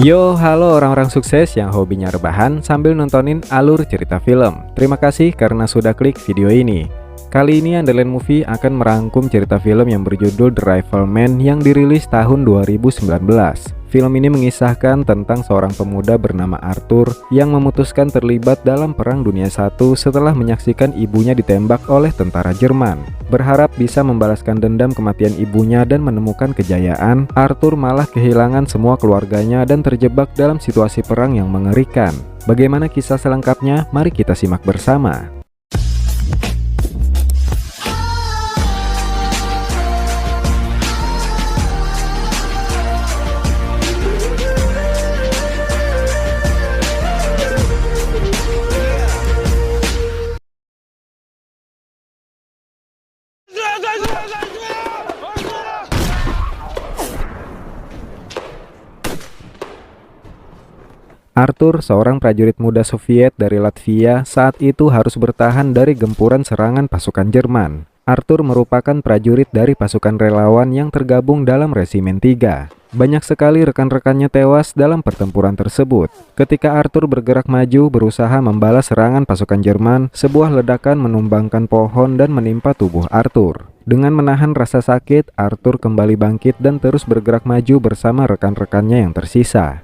Yo, halo orang-orang sukses yang hobinya rebahan sambil nontonin alur cerita film. Terima kasih karena sudah klik video ini. Kali ini Underland Movie akan merangkum cerita film yang berjudul The Rifleman yang dirilis tahun 2019. Film ini mengisahkan tentang seorang pemuda bernama Arthur yang memutuskan terlibat dalam Perang Dunia I setelah menyaksikan ibunya ditembak oleh tentara Jerman. Berharap bisa membalaskan dendam kematian ibunya dan menemukan kejayaan, Arthur malah kehilangan semua keluarganya dan terjebak dalam situasi perang yang mengerikan. Bagaimana kisah selengkapnya? Mari kita simak bersama. Arthur, seorang prajurit muda Soviet dari Latvia, saat itu harus bertahan dari gempuran serangan pasukan Jerman. Arthur merupakan prajurit dari pasukan relawan yang tergabung dalam Resimen 3. Banyak sekali rekan-rekannya tewas dalam pertempuran tersebut. Ketika Arthur bergerak maju berusaha membalas serangan pasukan Jerman, sebuah ledakan menumbangkan pohon dan menimpa tubuh Arthur. Dengan menahan rasa sakit, Arthur kembali bangkit dan terus bergerak maju bersama rekan-rekannya yang tersisa.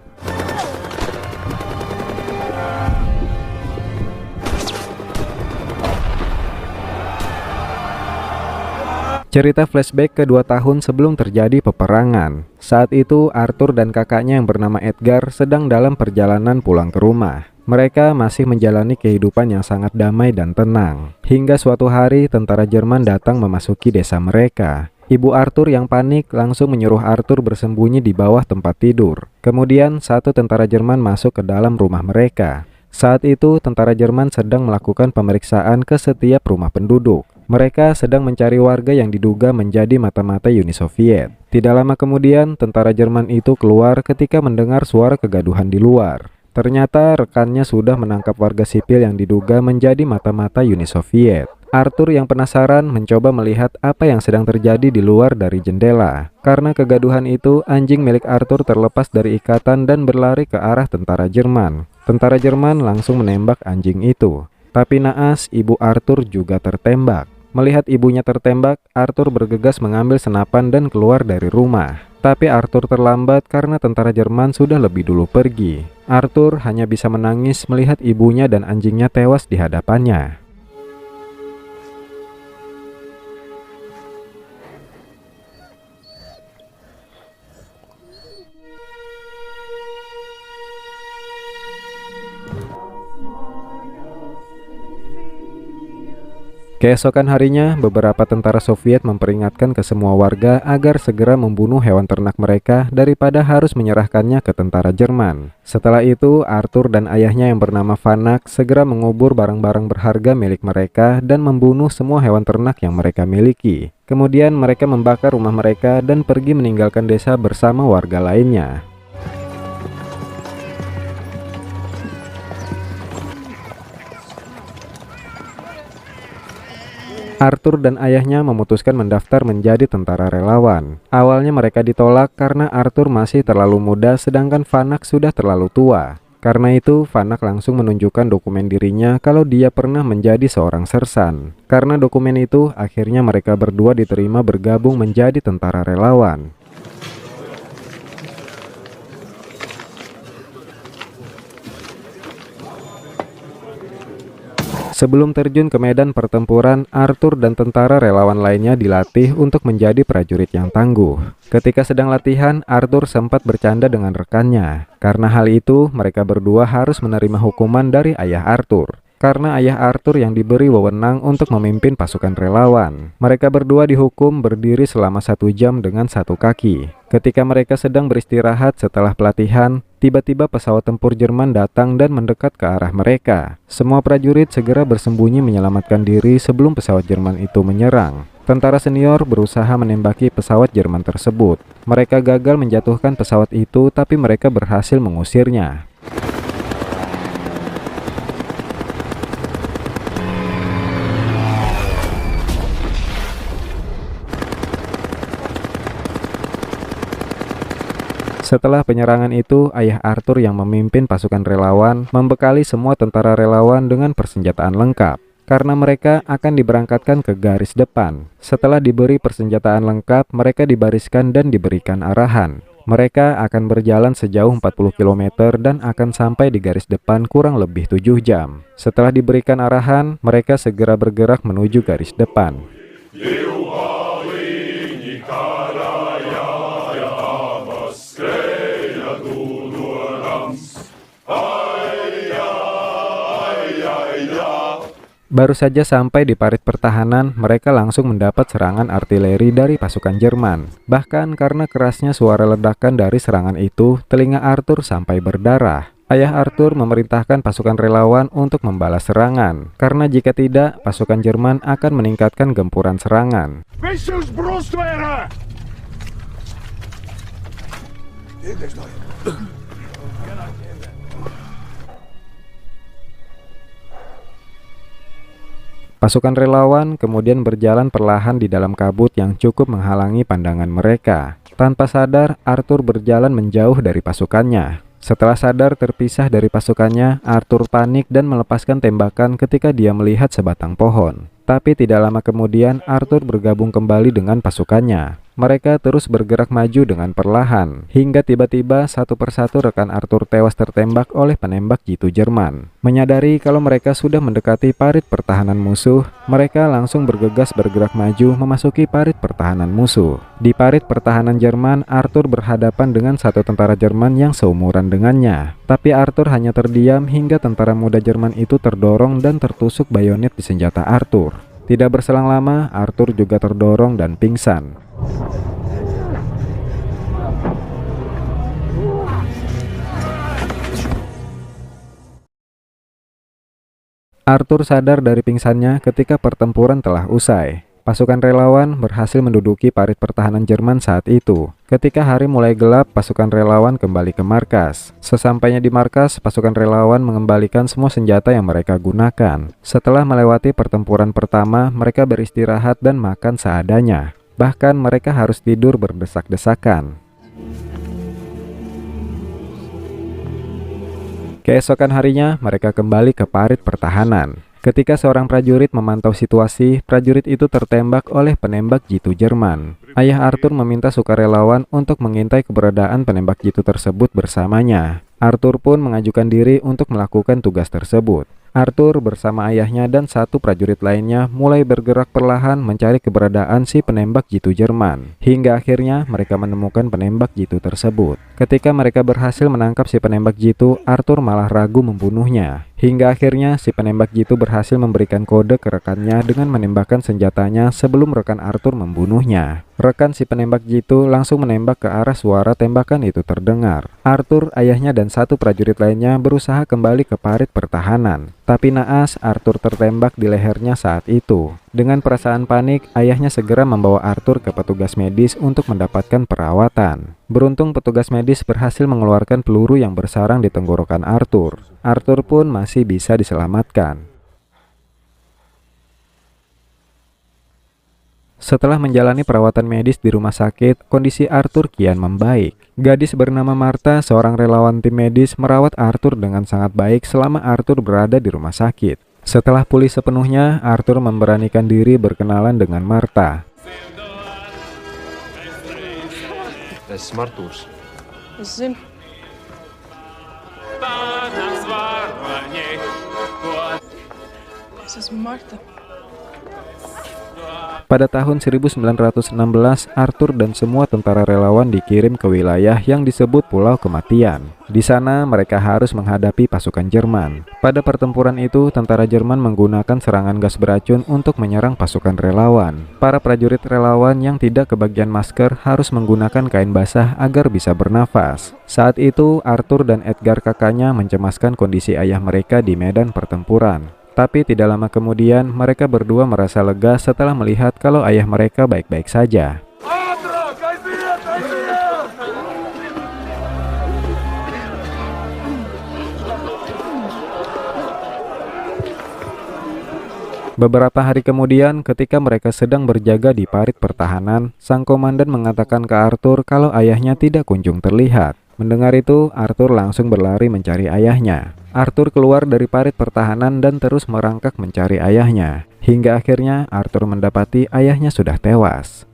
Cerita flashback ke 2 tahun sebelum terjadi peperangan. Saat itu Arthur dan kakaknya yang bernama Edgar sedang dalam perjalanan pulang ke rumah. Mereka masih menjalani kehidupan yang sangat damai dan tenang. Hingga suatu hari tentara Jerman datang memasuki desa mereka. Ibu Arthur yang panik langsung menyuruh Arthur bersembunyi di bawah tempat tidur. Kemudian satu tentara Jerman masuk ke dalam rumah mereka. Saat itu tentara Jerman sedang melakukan pemeriksaan ke setiap rumah penduduk. Mereka sedang mencari warga yang diduga menjadi mata-mata Uni Soviet. Tidak lama kemudian, tentara Jerman itu keluar ketika mendengar suara kegaduhan di luar. Ternyata rekannya sudah menangkap warga sipil yang diduga menjadi mata-mata Uni Soviet. Arthur yang penasaran mencoba melihat apa yang sedang terjadi di luar dari jendela. Karena kegaduhan itu, anjing milik Arthur terlepas dari ikatan dan berlari ke arah tentara Jerman. Tentara Jerman langsung menembak anjing itu. Tapi naas, ibu Arthur juga tertembak. Melihat ibunya tertembak, Arthur bergegas mengambil senapan dan keluar dari rumah. Tapi Arthur terlambat karena tentara Jerman sudah lebih dulu pergi. Arthur hanya bisa menangis melihat ibunya dan anjingnya tewas di hadapannya. Keesokan harinya, beberapa tentara Soviet memperingatkan ke semua warga agar segera membunuh hewan ternak mereka daripada harus menyerahkannya ke tentara Jerman. Setelah itu, Arthur dan ayahnya yang bernama Vanak segera mengubur barang-barang berharga milik mereka dan membunuh semua hewan ternak yang mereka miliki. Kemudian mereka membakar rumah mereka dan pergi meninggalkan desa bersama warga lainnya. Arthur dan ayahnya memutuskan mendaftar menjadi tentara relawan. Awalnya mereka ditolak karena Arthur masih terlalu muda sedangkan Vanak sudah terlalu tua. Karena itu, Vanak langsung menunjukkan dokumen dirinya kalau dia pernah menjadi seorang sersan. Karena dokumen itu, akhirnya mereka berdua diterima bergabung menjadi tentara relawan. Sebelum terjun ke medan pertempuran, Arthur dan tentara relawan lainnya dilatih untuk menjadi prajurit yang tangguh. Ketika sedang latihan, Arthur sempat bercanda dengan rekannya. Karena hal itu, mereka berdua harus menerima hukuman dari ayah Arthur. Karena ayah Arthur yang diberi wewenang untuk memimpin pasukan relawan. Mereka berdua dihukum berdiri selama 1 jam dengan 1 kaki. Ketika mereka sedang beristirahat setelah pelatihan, tiba-tiba pesawat tempur Jerman datang dan mendekat ke arah mereka. Semua prajurit segera bersembunyi menyelamatkan diri sebelum pesawat Jerman itu menyerang. Tentara senior berusaha menembaki pesawat Jerman tersebut. Mereka gagal menjatuhkan pesawat itu, tapi mereka berhasil mengusirnya. Setelah penyerangan itu, ayah Arthur yang memimpin pasukan relawan membekali semua tentara relawan dengan persenjataan lengkap, karena mereka akan diberangkatkan ke garis depan. Setelah diberi persenjataan lengkap, mereka dibariskan dan diberikan arahan. Mereka akan berjalan sejauh 40 km dan akan sampai di garis depan kurang lebih 7 jam. Setelah diberikan arahan, mereka segera bergerak menuju garis depan. Baru saja sampai di parit pertahanan, mereka langsung mendapat serangan artileri dari pasukan Jerman. Bahkan karena kerasnya suara ledakan dari serangan itu, telinga Arthur sampai berdarah. Ayah Arthur memerintahkan pasukan relawan untuk membalas serangan, karena jika tidak, pasukan Jerman akan meningkatkan gempuran serangan. Pasukan relawan kemudian berjalan perlahan di dalam kabut yang cukup menghalangi pandangan mereka. Tanpa sadar, Arthur berjalan menjauh dari pasukannya. Setelah sadar terpisah dari pasukannya, Arthur panik dan melepaskan tembakan ketika dia melihat sebatang pohon. Tapi tidak lama kemudian, Arthur bergabung kembali dengan pasukannya. Mereka terus bergerak maju dengan perlahan, hingga tiba-tiba satu persatu rekan Arthur tewas tertembak oleh penembak jitu Jerman. Menyadari kalau mereka sudah mendekati parit pertahanan musuh, mereka langsung bergegas bergerak maju memasuki parit pertahanan musuh. Di parit pertahanan Jerman, Arthur berhadapan dengan satu tentara Jerman yang seumuran dengannya. Tapi Arthur hanya terdiam hingga tentara muda Jerman itu terdorong dan tertusuk bayonet di senjata Arthur. Tidak berselang lama, Arthur juga terdorong dan pingsan. Arthur sadar dari pingsannya ketika pertempuran telah usai. Pasukan relawan berhasil menduduki parit pertahanan Jerman saat itu. Ketika hari mulai gelap, pasukan relawan kembali ke markas. Sesampainya di markas, pasukan relawan mengembalikan semua senjata yang mereka gunakan. Setelah melewati pertempuran pertama, mereka beristirahat dan makan seadanya. Bahkan mereka harus tidur berdesak-desakan. Keesokan harinya, mereka kembali ke parit pertahanan. Ketika seorang prajurit memantau situasi, prajurit itu tertembak oleh penembak jitu Jerman. Ayah Arthur meminta sukarelawan untuk mengintai keberadaan penembak jitu tersebut bersamanya. Arthur pun mengajukan diri untuk melakukan tugas tersebut. Arthur bersama ayahnya dan satu prajurit lainnya mulai bergerak perlahan mencari keberadaan si penembak jitu Jerman. Hingga akhirnya mereka menemukan penembak jitu tersebut. Ketika mereka berhasil menangkap si penembak jitu, Arthur malah ragu membunuhnya. Hingga akhirnya si penembak jitu berhasil memberikan kode ke rekannya dengan menembakkan senjatanya sebelum rekan Arthur membunuhnya. Rekan si penembak jitu langsung menembak ke arah suara tembakan itu terdengar. Arthur, ayahnya dan satu prajurit lainnya berusaha kembali ke parit pertahanan. Tapi naas, Arthur tertembak di lehernya saat itu. Dengan perasaan panik, ayahnya segera membawa Arthur ke petugas medis untuk mendapatkan perawatan. Beruntung petugas medis berhasil mengeluarkan peluru yang bersarang di tenggorokan Arthur. Arthur pun masih bisa diselamatkan. Setelah menjalani perawatan medis di rumah sakit, kondisi Arthur kian membaik. Gadis bernama Martha, seorang relawan tim medis, merawat Arthur dengan sangat baik selama Arthur berada di rumah sakit. Setelah pulih sepenuhnya, Arthur memberanikan diri berkenalan dengan Martha. Pada tahun 1916, Arthur dan semua tentara relawan dikirim ke wilayah yang disebut Pulau Kematian. Di sana mereka harus menghadapi pasukan Jerman. Pada pertempuran itu, tentara Jerman menggunakan serangan gas beracun untuk menyerang pasukan relawan. Para prajurit relawan yang tidak kebagian masker harus menggunakan kain basah agar bisa bernafas. Saat itu, Arthur dan Edgar kakaknya mencemaskan kondisi ayah mereka di medan pertempuran. Tapi tidak lama kemudian, mereka berdua merasa lega setelah melihat kalau ayah mereka baik-baik saja. Beberapa hari kemudian, ketika mereka sedang berjaga di parit pertahanan, sang komandan mengatakan ke Arthur kalau ayahnya tidak kunjung terlihat. Mendengar itu, Arthur langsung berlari mencari ayahnya. Arthur keluar dari parit pertahanan dan terus merangkak mencari ayahnya. Hingga akhirnya Arthur mendapati ayahnya sudah tewas.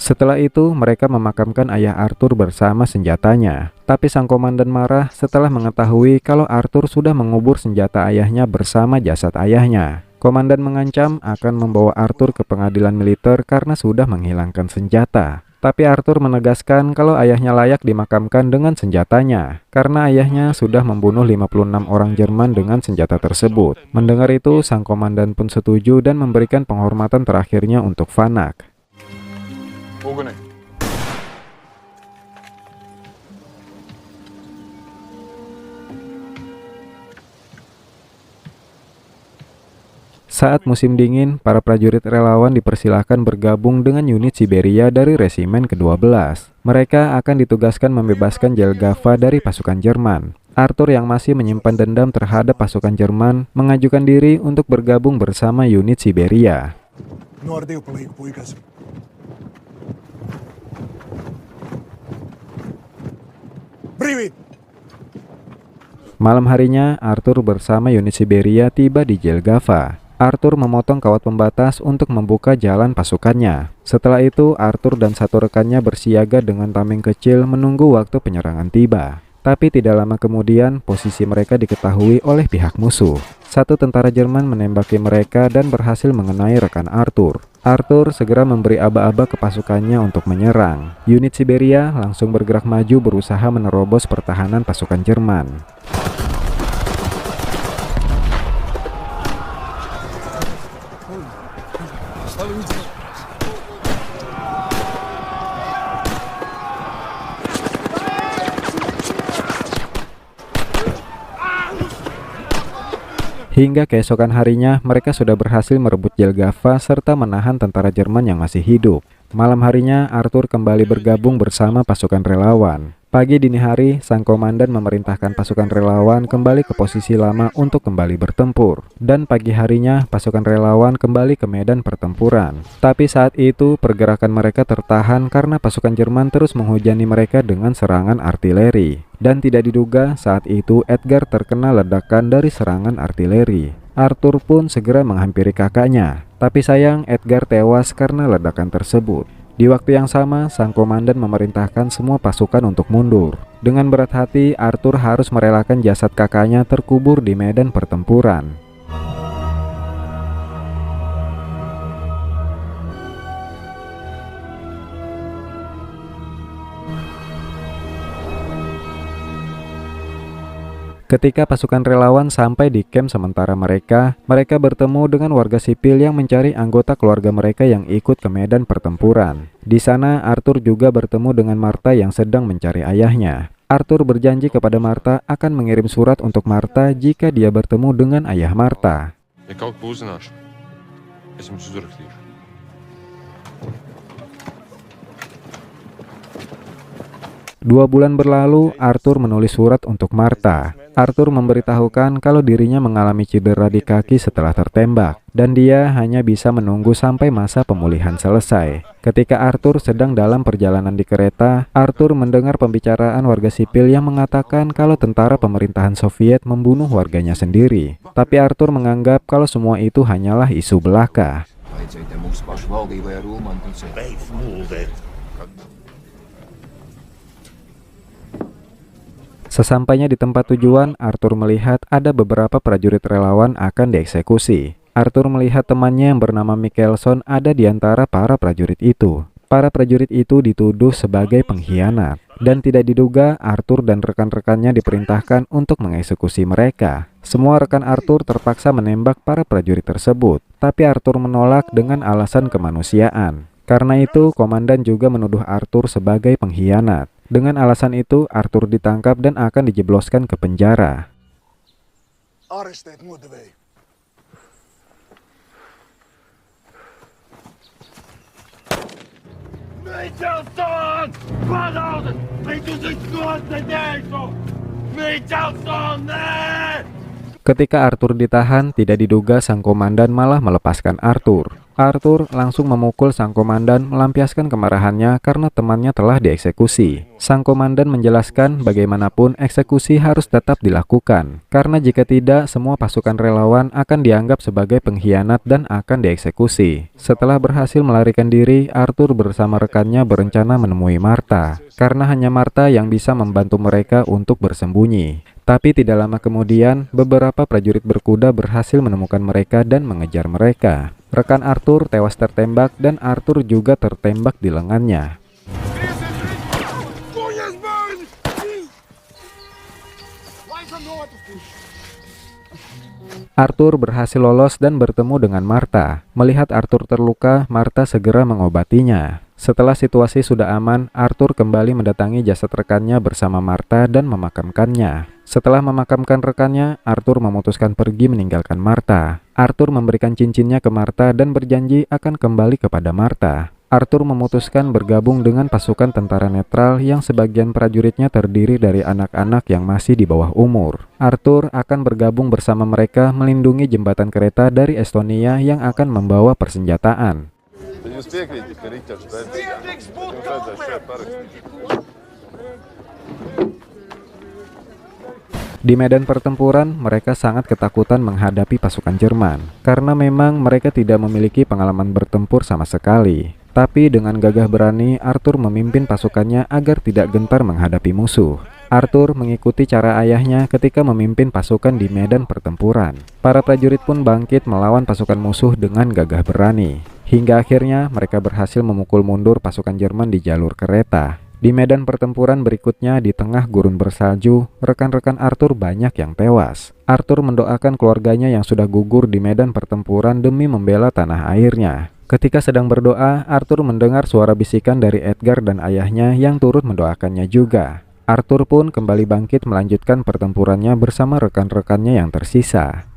Setelah itu, mereka memakamkan ayah Arthur bersama senjatanya. Tapi sang komandan marah setelah mengetahui kalau Arthur sudah mengubur senjata ayahnya bersama jasad ayahnya. Komandan mengancam akan membawa Arthur ke pengadilan militer karena sudah menghilangkan senjata. Tapi Arthur menegaskan kalau ayahnya layak dimakamkan dengan senjatanya, karena ayahnya sudah membunuh 56 orang Jerman dengan senjata tersebut. Mendengar itu, sang komandan pun setuju dan memberikan penghormatan terakhirnya untuk Vanak. Saat musim dingin, para prajurit relawan dipersilahkan bergabung dengan unit Siberia dari Resimen ke-12. Mereka akan ditugaskan membebaskan Jelgava dari pasukan Jerman. Arthur yang masih menyimpan dendam terhadap pasukan Jerman mengajukan diri untuk bergabung bersama unit Siberia. Malam harinya, Arthur bersama unit Siberia tiba di Jelgava. Arthur memotong kawat pembatas untuk membuka jalan pasukannya. Setelah itu, Arthur dan satu rekannya bersiaga dengan tameng kecil menunggu waktu penyerangan tiba. Tapi tidak lama kemudian, posisi mereka diketahui oleh pihak musuh. Satu tentara Jerman menembaki mereka dan berhasil mengenai rekan Arthur. Arthur segera memberi aba-aba ke pasukannya untuk menyerang. Unit Siberia langsung bergerak maju berusaha menerobos pertahanan pasukan Jerman. Hingga keesokan harinya, mereka sudah berhasil merebut Jelgava serta menahan tentara Jerman yang masih hidup. Malam harinya, Arthur kembali bergabung bersama pasukan relawan. Pagi dini hari, sang komandan memerintahkan pasukan relawan kembali ke posisi lama untuk kembali bertempur. Dan pagi harinya, pasukan relawan kembali ke medan pertempuran. Tapi saat itu, pergerakan mereka tertahan karena pasukan Jerman terus menghujani mereka dengan serangan artileri. Dan tidak diduga, saat itu Edgar terkena ledakan dari serangan artileri. Arthur pun segera menghampiri kakaknya. Tapi sayang, Edgar tewas karena ledakan tersebut. Di waktu yang sama, sang komandan memerintahkan semua pasukan untuk mundur. Dengan berat hati, Arthur harus merelakan jasad kakaknya terkubur di medan pertempuran. Ketika pasukan relawan sampai di kamp sementara mereka bertemu dengan warga sipil yang mencari anggota keluarga mereka yang ikut ke medan pertempuran. Di sana, Arthur juga bertemu dengan Martha yang sedang mencari ayahnya. Arthur berjanji kepada Martha akan mengirim surat untuk Martha jika dia bertemu dengan ayah Martha. 2 bulan berlalu, Arthur menulis surat untuk Martha. Arthur memberitahukan kalau dirinya mengalami cedera di kaki setelah tertembak, dan dia hanya bisa menunggu sampai masa pemulihan selesai. Ketika Arthur sedang dalam perjalanan di kereta, Arthur mendengar pembicaraan warga sipil yang mengatakan kalau tentara pemerintahan Soviet membunuh warganya sendiri. Tapi Arthur menganggap kalau semua itu hanyalah isu belaka. Sesampainya di tempat tujuan, Arthur melihat ada beberapa prajurit relawan akan dieksekusi. Arthur melihat temannya yang bernama Michelson ada di antara para prajurit itu. Para prajurit itu dituduh sebagai pengkhianat, dan tidak diduga Arthur dan rekan-rekannya diperintahkan untuk mengeksekusi mereka. Semua rekan Arthur terpaksa menembak para prajurit tersebut, tapi Arthur menolak dengan alasan kemanusiaan. Karena itu, komandan juga menuduh Arthur sebagai pengkhianat. Dengan alasan itu, Arthur ditangkap dan akan dijebloskan ke penjara. Ketika Arthur ditahan, tidak diduga sang komandan malah melepaskan Arthur. Arthur langsung memukul sang komandan, melampiaskan kemarahannya karena temannya telah dieksekusi. Sang komandan menjelaskan bagaimanapun eksekusi harus tetap dilakukan, karena jika tidak, semua pasukan relawan akan dianggap sebagai pengkhianat dan akan dieksekusi. Setelah berhasil melarikan diri, Arthur bersama rekannya berencana menemui Martha, karena hanya Martha yang bisa membantu mereka untuk bersembunyi. Tapi tidak lama kemudian, beberapa prajurit berkuda berhasil menemukan mereka dan mengejar mereka. Rekan Arthur tewas tertembak dan Arthur juga tertembak di lengannya. Arthur berhasil lolos dan bertemu dengan Martha. Melihat Arthur terluka, Martha segera mengobatinya. Setelah situasi sudah aman, Arthur kembali mendatangi jasad rekannya bersama Martha dan memakamkannya. Setelah memakamkan rekannya, Arthur memutuskan pergi meninggalkan Martha. Arthur memberikan cincinnya ke Martha dan berjanji akan kembali kepada Martha. Arthur memutuskan bergabung dengan pasukan tentara netral yang sebagian prajuritnya terdiri dari anak-anak yang masih di bawah umur. Arthur akan bergabung bersama mereka melindungi jembatan kereta dari Estonia yang akan membawa persenjataan. Di medan pertempuran, mereka sangat ketakutan menghadapi pasukan Jerman, karena memang mereka tidak memiliki pengalaman bertempur sama sekali. Tapi dengan gagah berani, Arthur memimpin pasukannya agar tidak gentar menghadapi musuh. Arthur mengikuti cara ayahnya ketika memimpin pasukan di medan pertempuran. Para prajurit pun bangkit melawan pasukan musuh dengan gagah berani. Hingga akhirnya mereka berhasil memukul mundur pasukan Jerman di jalur kereta. Di medan pertempuran berikutnya di tengah gurun bersalju, rekan-rekan Arthur banyak yang tewas. Arthur mendoakan keluarganya yang sudah gugur di medan pertempuran demi membela tanah airnya. Ketika sedang berdoa, Arthur mendengar suara bisikan dari Edgar dan ayahnya yang turut mendoakannya juga. Arthur pun kembali bangkit melanjutkan pertempurannya bersama rekan-rekannya yang tersisa.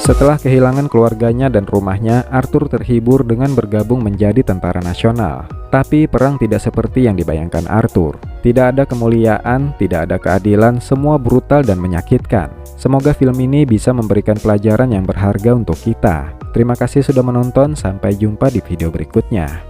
Setelah kehilangan keluarganya dan rumahnya, Arthur terhibur dengan bergabung menjadi tentara nasional. Tapi perang tidak seperti yang dibayangkan Arthur. Tidak ada kemuliaan, tidak ada keadilan, semua brutal dan menyakitkan. Semoga film ini bisa memberikan pelajaran yang berharga untuk kita. Terima kasih sudah menonton, sampai jumpa di video berikutnya.